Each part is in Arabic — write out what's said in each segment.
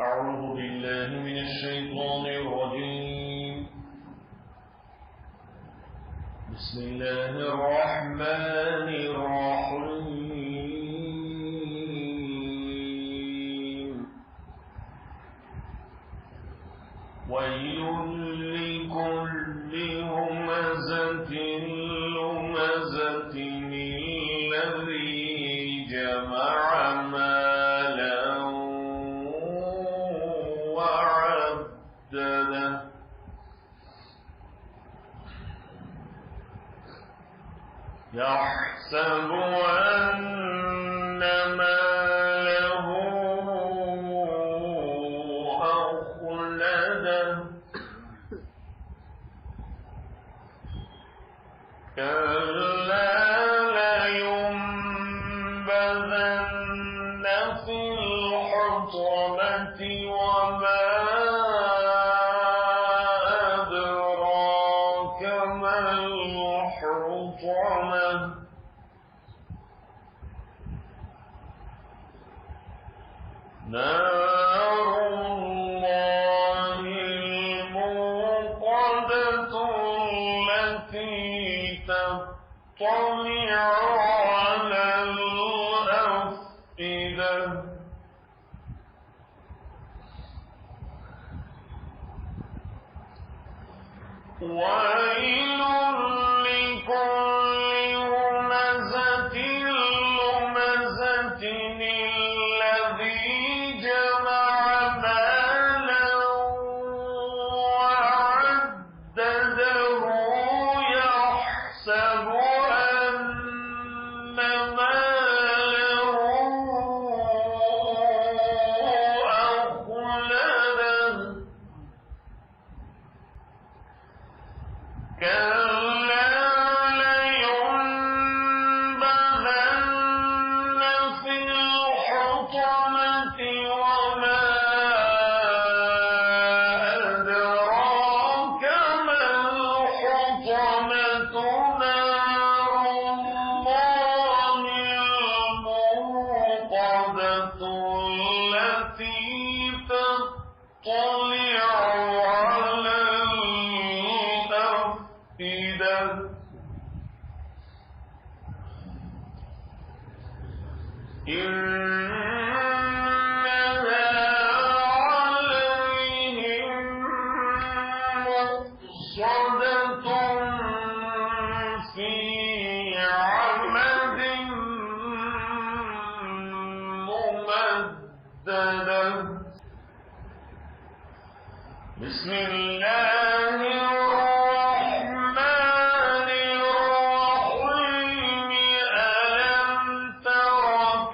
أعوذ بالله من الشيطان الرجيم. بسم الله الرحمن الرحيم. ويل لكل همزة لمزة الذي جمع مالا وعدده يحسب أن ماله أخلده كلا لينبذن في الحطمة وما أدراك ما الحطمة نار الله الموقدة التي تطلع على الأفئدة ويل لكل همزة لمزة الذي جمع مالا وعدده يحسب أن ماله أخلده كلا لينبذن في الحطمة وما أدراك ما الحطمة نار الله الموقدة التي تطلع على الأفئدة إنها عليهم مؤصدة في عمد ممددة بسم الله الرحمن الرحيم ألم تر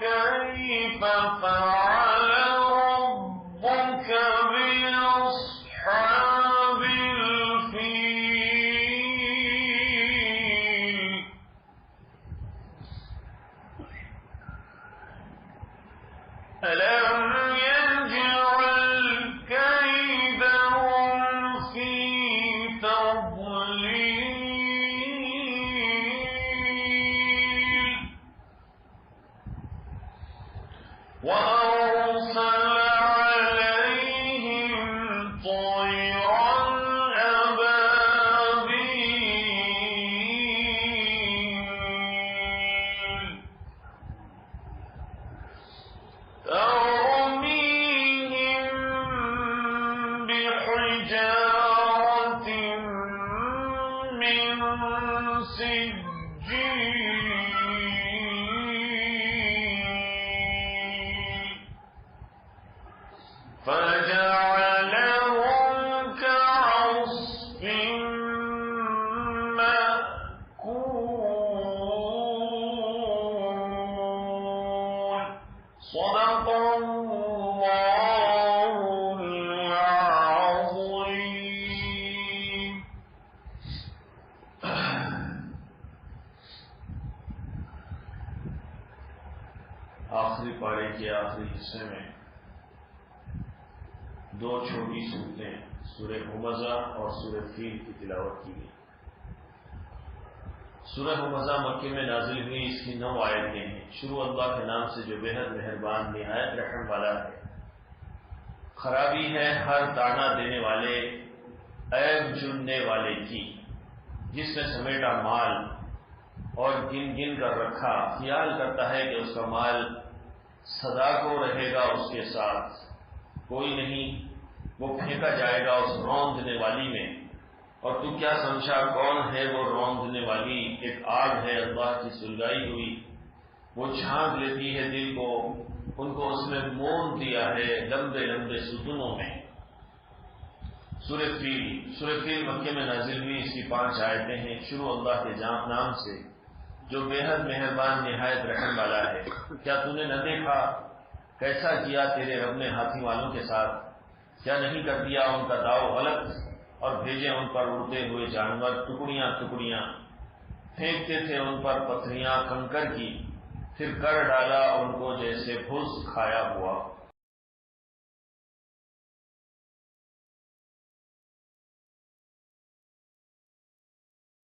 كيف فعل ربك بأصحاب الفيل ألم يجعل كيدهم في تضليل وأرسل عليهم طيرا أبابيل ترميهم بحجارة من سجيل فجعلهم كعصف مأكول صدق الله العظيم. आखिरी पारे के आखिरी हिस्से में दो छोटी सूरतें सूरह हुमज़ा और सूरह फील की तिलावत की गई। सूरह हुमज़ा मक्के में नाजिल हुई, इसकी 9 आयतें हैं। शुरू अल्लाह के नाम से जो बेहद मेहरबान निहायत रहम वाला है। خرابی ہے ہر تانا دینے والے عیب چننے والے کی، جس نے سمیٹا مال اور گن گن کر رکھا، خیال کرتا ہے کہ اس کا مال سدا کو رہے گا اس کے ساتھ، کوئی نہیں، وہ پھینکا جائے گا اس روندنے والی میں۔ اور تو کیا سمجھا کون ہے وہ روندنے والی؟ ایک آگ ہے اللہ کی سلگائی ہوئی، وہ چھانک لیتی ہے دل کو، ان کو اس میں مون دیا ہے لمبے لمبے ستونوں میں۔ سورہ فیل مکے میں نازل ہوئی، اس کی 5 آیتیں ہیں۔ شروع اللہ کے نام سے جو بے حد مہربان نہایت رحم والا ہے۔ کیا تو نے نہ دیکھا کیسا کیا تیرے رب نے ہاتھی والوں کے ساتھ؟ کیا نہیں کر دیا ان کا داؤ غلط اور بھیجے ان پر اڑتے ہوئے جانور، ٹکڑیاں ٹکڑیاں پھینکتے تھے ان پر پتھریاں کنکر کی، پھر کر ڈالا ان کو جیسے بھس کھایا ہوا۔